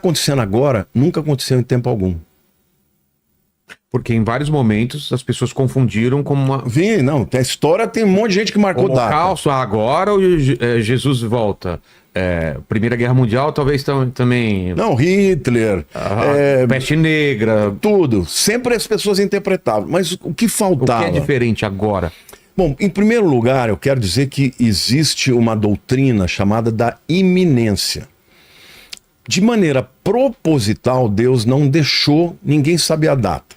acontecendo agora nunca aconteceu em tempo algum. Porque em vários momentos as pessoas confundiram como uma... Não, a história tem um monte de gente que marcou data. Holocausto, agora ou Jesus volta? Primeira Guerra Mundial, talvez também... Não, Hitler... Peste Negra... Tudo. Sempre as pessoas interpretavam. Mas o que faltava... O que é diferente agora? Bom, em primeiro lugar, eu quero dizer que existe uma doutrina chamada da iminência. De maneira proposital, Deus não deixou ninguém saber a data.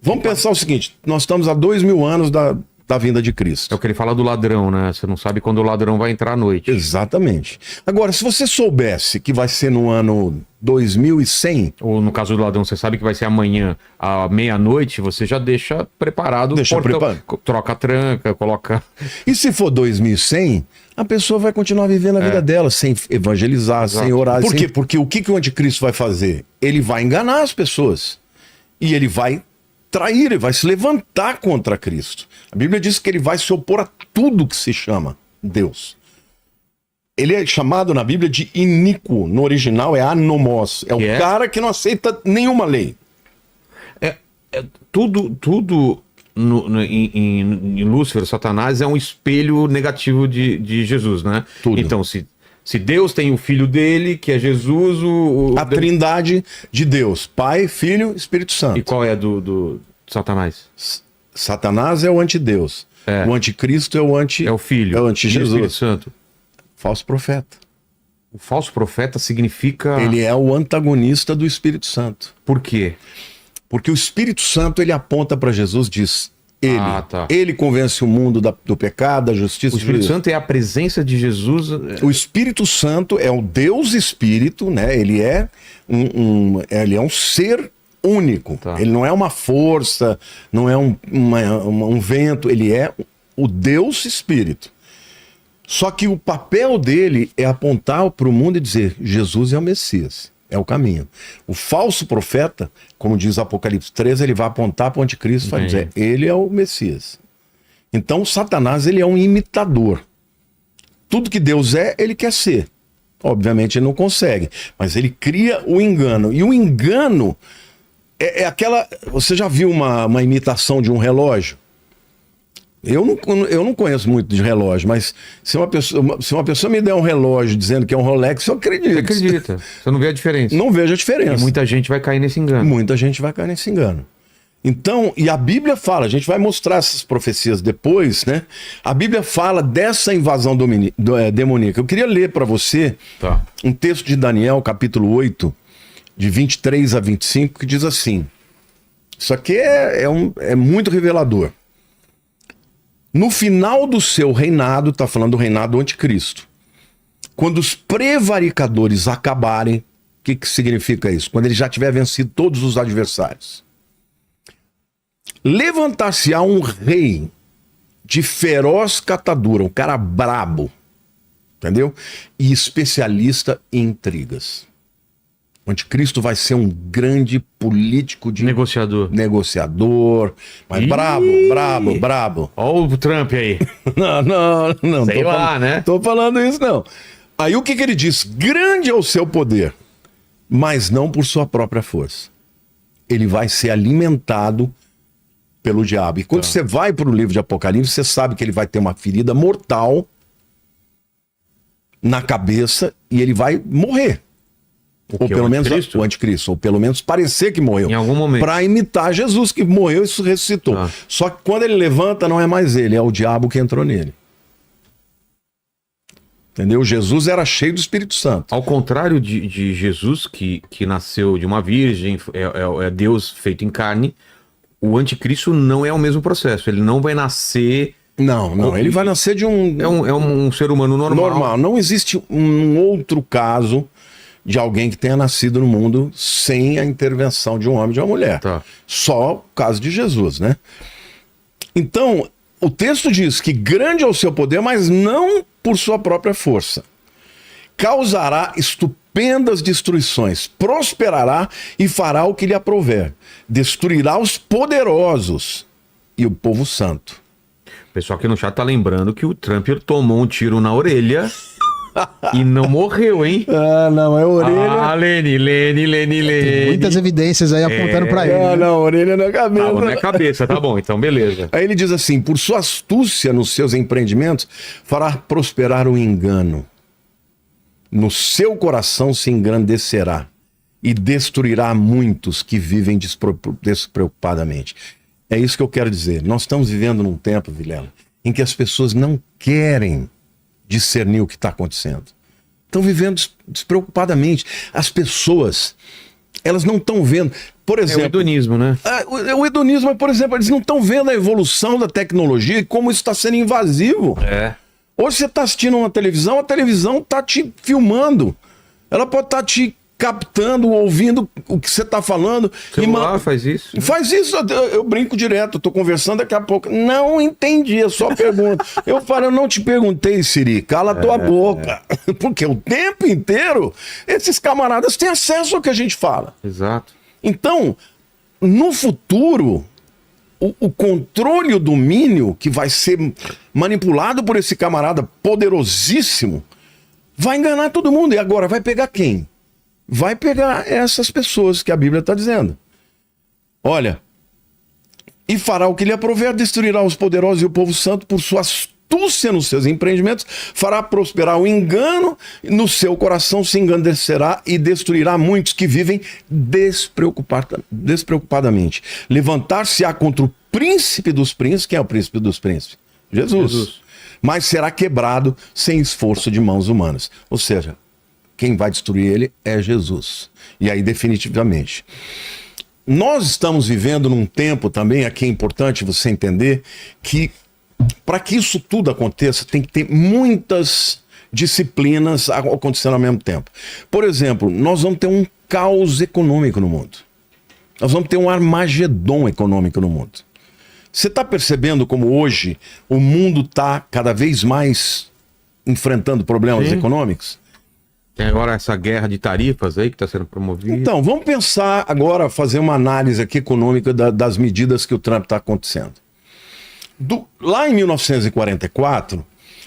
Vamos pensar o seguinte, nós estamos há 2000 anos da vinda de Cristo. É o que ele fala do ladrão, né? Você não sabe quando o ladrão vai entrar à noite. Exatamente. Agora, se você soubesse que vai ser no ano 2100... Ou no caso do ladrão, você sabe que vai ser amanhã à meia-noite, você já deixa preparado. Troca a tranca, coloca... E se for 2100, a pessoa vai continuar vivendo a vida dela, sem evangelizar, sem orar. Por quê? Porque o que o anticristo vai fazer? Ele vai enganar as pessoas. E ele vai trair, ele vai se levantar contra Cristo. A Bíblia diz que ele vai se opor a tudo que se chama Deus. Ele é chamado na Bíblia de iníquo. No original é anomos. É o cara que não aceita nenhuma lei. Tudo em Lúcifer, Satanás, é um espelho negativo de Jesus, né? Tudo. Então, se Deus tem o filho dele, que é Jesus... A trindade de Deus. Pai, Filho, Espírito Santo. E qual é do Satanás? Satanás é o antideus. O anticristo é o anti... É o filho. É o anti-Jesus. Espírito Santo. Falso profeta. O falso profeta significa... Ele é o antagonista do Espírito Santo. Por quê? Porque o Espírito Santo, ele aponta para Jesus, diz... Ele convence o mundo do pecado, da justiça. O Espírito Santo é a presença de Jesus. O Espírito Santo é o Deus Espírito, né? Ele é um ser único. Tá. Ele não é uma força, não é um vento, ele é o Deus Espírito. Só que o papel dele é apontar para o mundo e dizer: Jesus é o Messias. É o caminho. O falso profeta, como diz Apocalipse 13, ele vai apontar para o anticristo e vai dizer, ele é o Messias. Então, Satanás, ele é um imitador. Tudo que Deus é, ele quer ser. Obviamente, ele não consegue. Mas ele cria o engano. E o engano é aquela... Você já viu uma imitação de um relógio? Eu não conheço muito de relógio, mas se uma pessoa me der um relógio dizendo que é um Rolex, eu acredito. Você acredita? Você não vê a diferença. Não vejo a diferença. E muita gente vai cair nesse engano. Muita gente vai cair nesse engano. Então, e a Bíblia fala, a gente vai mostrar essas profecias depois, né? A Bíblia fala dessa invasão demoníaca. Eu queria ler para você um texto de Daniel, capítulo 8, de 23 a 25, que diz assim. Isso aqui é muito revelador. No final do seu reinado, está falando do reinado do anticristo, quando os prevaricadores acabarem, o que significa isso? Quando ele já tiver vencido todos os adversários. Levantar-se-á um rei de feroz catadura, um cara brabo, entendeu? E especialista em intrigas. O anticristo vai ser um grande político de... Negociador, mas brabo. Olha o Trump aí. Não. Sei lá, né? Tô falando isso, não. Aí o que ele diz? Grande é o seu poder, mas não por sua própria força. Ele vai ser alimentado pelo diabo. E quando você vai para o livro de Apocalipse, você sabe que ele vai ter uma ferida mortal na cabeça e ele vai morrer. Ou pelo menos o anticristo, ou pelo menos parecer que morreu. Em algum momento. Para imitar Jesus que morreu e ressuscitou. Só que quando ele levanta, não é mais ele, é o diabo que entrou nele. Entendeu? Jesus era cheio do Espírito Santo. Ao contrário de Jesus, que nasceu de uma virgem, é Deus feito em carne, o anticristo não é o mesmo processo. Ele não vai nascer... Não, ele vai nascer de um... É um ser humano normal. Não existe um outro caso de alguém que tenha nascido no mundo sem a intervenção de um homem e de uma mulher. Só o caso de Jesus, né? Então, o texto diz que grande é o seu poder, mas não por sua própria força. Causará estupendas destruições, prosperará e fará o que lhe aprouver. Destruirá os poderosos e o povo santo. O pessoal aqui no chat tá lembrando que o Trump tomou um tiro na orelha E não morreu, hein? Ah, não, é a orelha. Ah, Lene. Muitas evidências aí apontando pra ele. Ah, né? não, a orelha na cabeça. Tá, não é cabeça, tá bom, então beleza. Aí ele diz assim: por sua astúcia nos seus empreendimentos, fará prosperar o engano. No seu coração se engrandecerá e destruirá muitos que vivem despreocupadamente. É isso que eu quero dizer. Nós estamos vivendo num tempo, Vilela, em que as pessoas não querem discernir o que está acontecendo. Estão vivendo despreocupadamente. As pessoas, elas não estão vendo. Por exemplo, É o hedonismo, né? o hedonismo, por exemplo, eles não estão vendo a evolução da tecnologia e como isso está sendo invasivo. É. Hoje você está assistindo uma televisão, a televisão está te filmando. Ela pode estar te captando, ouvindo o que você está falando. O celular faz isso. Né? Faz isso, eu brinco direto, estou conversando daqui a pouco. Não entendi a sua pergunta. Eu falo, eu não te perguntei, Siri, cala tua boca. Porque o tempo inteiro, esses camaradas têm acesso ao que a gente fala. Exato. Então, no futuro, o controle e o domínio que vai ser manipulado por esse camarada poderosíssimo vai enganar todo mundo. E agora vai pegar quem? Vai pegar essas pessoas que a Bíblia está dizendo. Olha, e fará o que lhe aprover, destruirá os poderosos e o povo santo por sua astúcia nos seus empreendimentos, fará prosperar o engano, no seu coração se engrandecerá e destruirá muitos que vivem despreocupadamente. Levantar-se-á contra o príncipe dos príncipes. Quem é o príncipe dos príncipes? Jesus. Mas será quebrado sem esforço de mãos humanas. Ou seja, quem vai destruir ele é Jesus. E aí, definitivamente. Nós estamos vivendo num tempo também, aqui é importante você entender, que para que isso tudo aconteça, tem que ter muitas disciplinas acontecendo ao mesmo tempo. Por exemplo, nós vamos ter um caos econômico no mundo. Nós vamos ter um Armagedon econômico no mundo. Você está percebendo como hoje o mundo está cada vez mais enfrentando problemas econômicos? Tem agora essa guerra de tarifas aí que está sendo promovida. Então, vamos pensar agora, fazer uma análise aqui econômica das medidas que o Trump está acontecendo. Lá em 1944,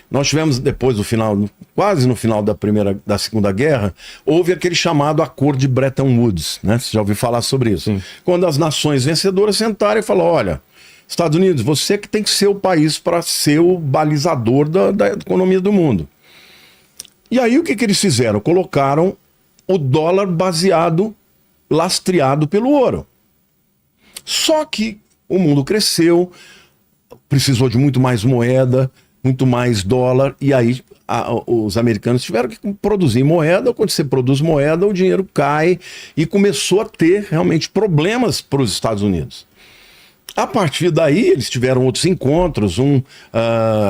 nós tivemos, depois do final, quase no final da Segunda Guerra, houve aquele chamado Acordo de Bretton Woods, né? Você já ouviu falar sobre isso? Sim. Quando as nações vencedoras sentaram e falaram, olha, Estados Unidos, você que tem que ser o país para ser o balizador da economia do mundo. E aí o que eles fizeram? Colocaram o dólar baseado, lastreado pelo ouro. Só que o mundo cresceu, precisou de muito mais moeda, muito mais dólar, e aí os americanos tiveram que produzir moeda. Quando você produz moeda, o dinheiro cai, e começou a ter realmente problemas para os Estados Unidos. A partir daí, eles tiveram outros encontros,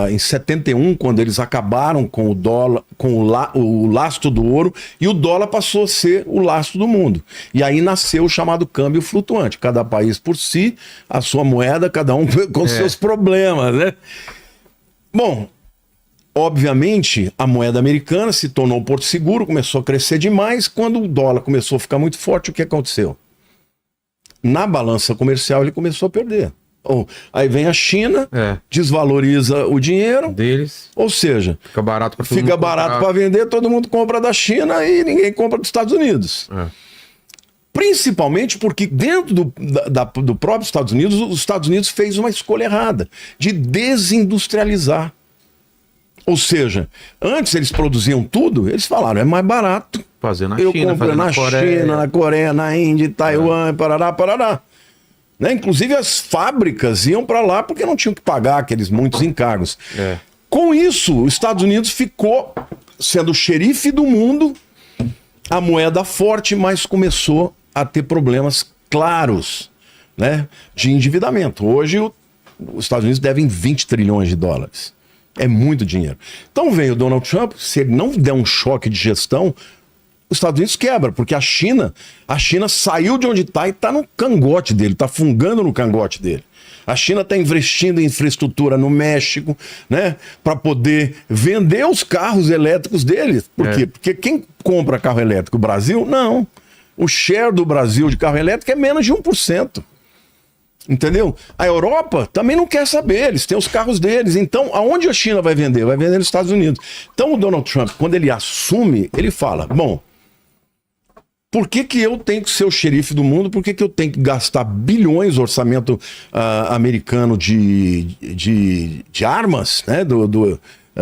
em 71, quando eles acabaram com o dólar, com o lastro do ouro, e o dólar passou a ser o lastro do mundo. E aí nasceu o chamado câmbio flutuante. Cada país por si, a sua moeda, cada um com seus problemas, né? Bom, obviamente, a moeda americana se tornou um porto seguro, começou a crescer demais. Quando o dólar começou a ficar muito forte, o que aconteceu? Na balança comercial ele começou a perder. Aí vem a China, desvaloriza o dinheiro deles, ou seja, fica barato para fica barato para vender, todo mundo compra da China e ninguém compra dos Estados Unidos. Principalmente porque dentro do próprio Estados Unidos, os Estados Unidos fez uma escolha errada de desindustrializar. Ou seja, antes eles produziam tudo, eles falaram, é mais barato fazer na eu China, compro na China, na Coreia, na Índia, Taiwan, parará. Né? Inclusive as fábricas iam para lá porque não tinham que pagar aqueles muitos encargos. Com isso, os Estados Unidos ficou sendo o xerife do mundo, a moeda forte, mas começou a ter problemas claros, né, de endividamento. Hoje os Estados Unidos devem 20 trilhões de dólares. É muito dinheiro. Então vem o Donald Trump, se ele não der um choque de gestão, os Estados Unidos quebra, porque a China saiu de onde está e está no cangote dele, está fungando no cangote dele. A China está investindo em infraestrutura no México, né, para poder vender os carros elétricos deles. Por quê? Porque quem compra carro elétrico? O Brasil? Não. O share do Brasil de carro elétrico é menos de 1%. Entendeu? A Europa também não quer saber, eles têm os carros deles. Então, aonde a China vai vender? Vai vender nos Estados Unidos. Então, o Donald Trump, quando ele assume, ele fala, bom, por que que eu tenho que ser o xerife do mundo? Por que que eu tenho que gastar bilhões, orçamento americano de armas, né,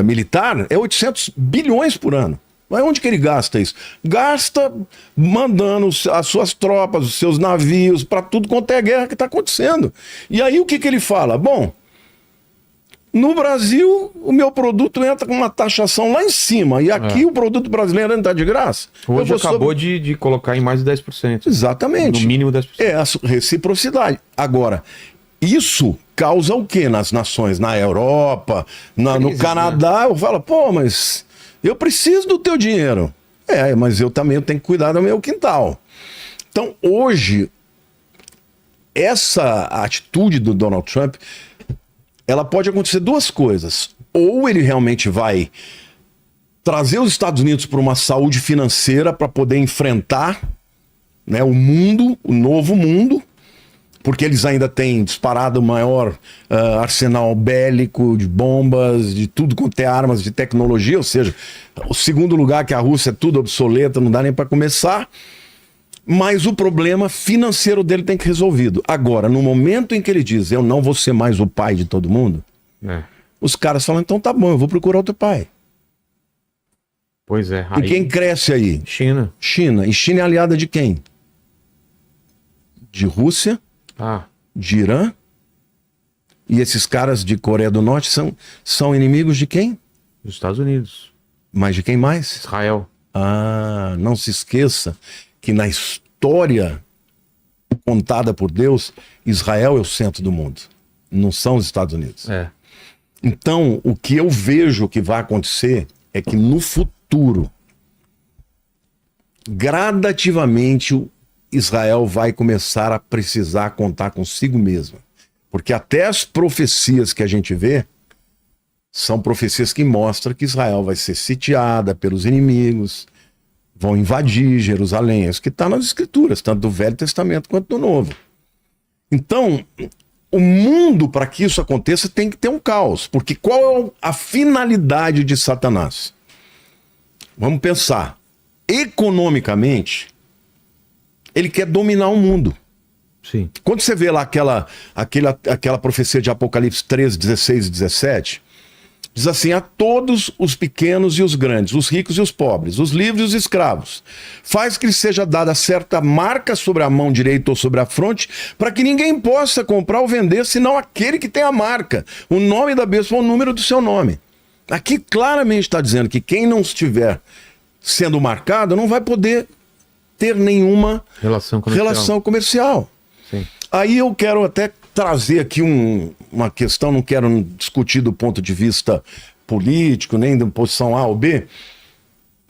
militar? É 800 bilhões por ano. Mas onde que ele gasta isso? Gasta mandando as suas tropas, os seus navios, para tudo quanto é guerra que está acontecendo. E aí o que que ele fala? Bom, no Brasil o meu produto entra com uma taxação lá em cima, e aqui o produto brasileiro não está de graça. Hoje acabou de colocar em mais de 10%. Exatamente. No mínimo 10%. É a reciprocidade. Agora, isso causa o quê nas nações? Na Europa, no Canadá, eu falo, pô, mas... eu preciso do teu dinheiro. Mas eu também tenho que cuidar do meu quintal. Então, hoje, essa atitude do Donald Trump, ela pode acontecer duas coisas. Ou ele realmente vai trazer os Estados Unidos para uma saúde financeira para poder enfrentar, né, o mundo, o novo mundo, porque eles ainda têm disparado o maior arsenal bélico de bombas, de tudo quanto é armas de tecnologia, ou seja, o segundo lugar que a Rússia é tudo obsoleta, não dá nem para começar, mas o problema financeiro dele tem que ser resolvido. Agora, no momento em que ele diz, eu não vou ser mais o pai de todo mundo, os caras falam, então tá bom, eu vou procurar outro pai. Pois é. E quem cresce aí? China. China. E China é aliada de quem? De Rússia, de Irã, e esses caras de Coreia do Norte são inimigos de quem? Dos Estados Unidos. Mas de quem mais? Israel. Não se esqueça que na história contada por Deus, Israel é o centro do mundo, não são os Estados Unidos. Então, o que eu vejo que vai acontecer é que no futuro, gradativamente, Israel vai começar a precisar contar consigo mesma. Porque até as profecias que a gente vê são profecias que mostram que Israel vai ser sitiada pelos inimigos, vão invadir Jerusalém. Isso que está nas escrituras, tanto do Velho Testamento quanto do Novo. Então, o mundo, para que isso aconteça, tem que ter um caos. Porque qual é a finalidade de Satanás? Vamos pensar. Economicamente, ele quer dominar o mundo. Sim. Quando você vê lá aquela profecia de Apocalipse 13, 16 e 17, diz assim, a todos os pequenos e os grandes, os ricos e os pobres, os livres e os escravos, faz que lhes seja dada certa marca sobre a mão direita ou sobre a fronte, para que ninguém possa comprar ou vender, senão aquele que tem a marca, o nome da besta ou o número do seu nome. Aqui claramente está dizendo que quem não estiver sendo marcado não vai poder ter nenhuma relação comercial. Sim. Aí eu quero até trazer aqui uma questão, não quero discutir do ponto de vista político, nem da posição A ou B.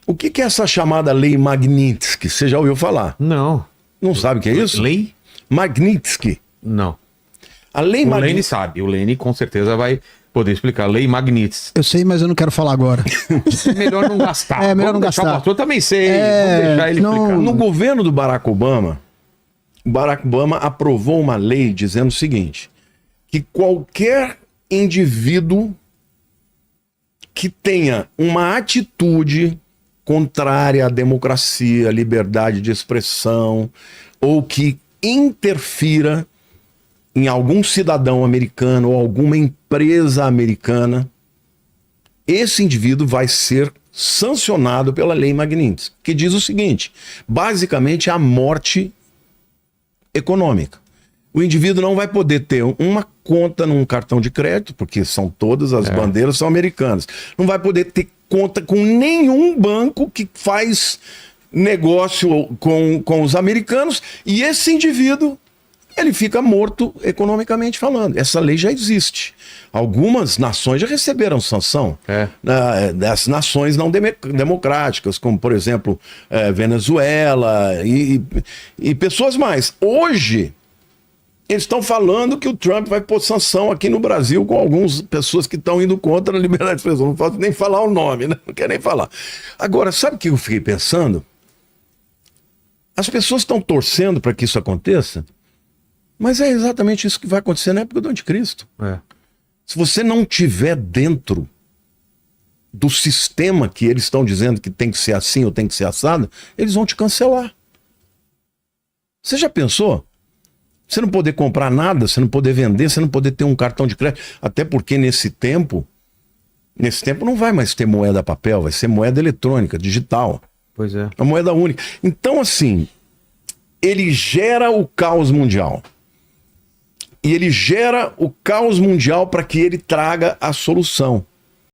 O que é essa chamada Lei Magnitsky? Você já ouviu falar? Não. Não sabe o que é isso? Lei? Magnitsky. Não. A Lei O Lene sabe. O Lene com certeza vai poder explicar. Lei Magnitsky. Eu sei, mas eu não quero falar agora. Melhor não gastar. Melhor não gastar. O pastor também sei. Vamos deixar ele explicar. No governo do Barack Obama, aprovou uma lei dizendo o seguinte, que qualquer indivíduo que tenha uma atitude contrária à democracia, à liberdade de expressão, ou que interfira em algum cidadão americano ou alguma empresa americana, esse indivíduo vai ser sancionado pela Lei Magnitsky, que diz o seguinte, basicamente a morte econômica. O indivíduo não vai poder ter uma conta num cartão de crédito, porque são todas as bandeiras são americanas. Não vai poder ter conta com nenhum banco que faz negócio com os americanos, e esse indivíduo ele fica morto economicamente falando. Essa lei já existe. Algumas nações já receberam sanção das nações não democráticas, como, por exemplo, Venezuela e pessoas mais. Hoje, eles estão falando que o Trump vai pôr sanção aqui no Brasil com algumas pessoas que estão indo contra a liberdade de expressão. Não posso nem falar o nome, né? Não quero nem falar. Agora, sabe o que eu fiquei pensando? As pessoas estão torcendo para que isso aconteça, Mas é exatamente isso que vai acontecer na época do anticristo. É. Se você não tiver dentro do sistema que eles estão dizendo que tem que ser assim ou tem que ser assado, eles vão te cancelar. Você já pensou? Você não poder comprar nada, você não poder vender, você não poder ter um cartão de crédito. Até porque nesse tempo não vai mais ter moeda papel, vai ser moeda eletrônica, digital. Pois é. A moeda única. Então, assim, ele gera o caos mundial. E ele gera o caos mundial para que ele traga a solução.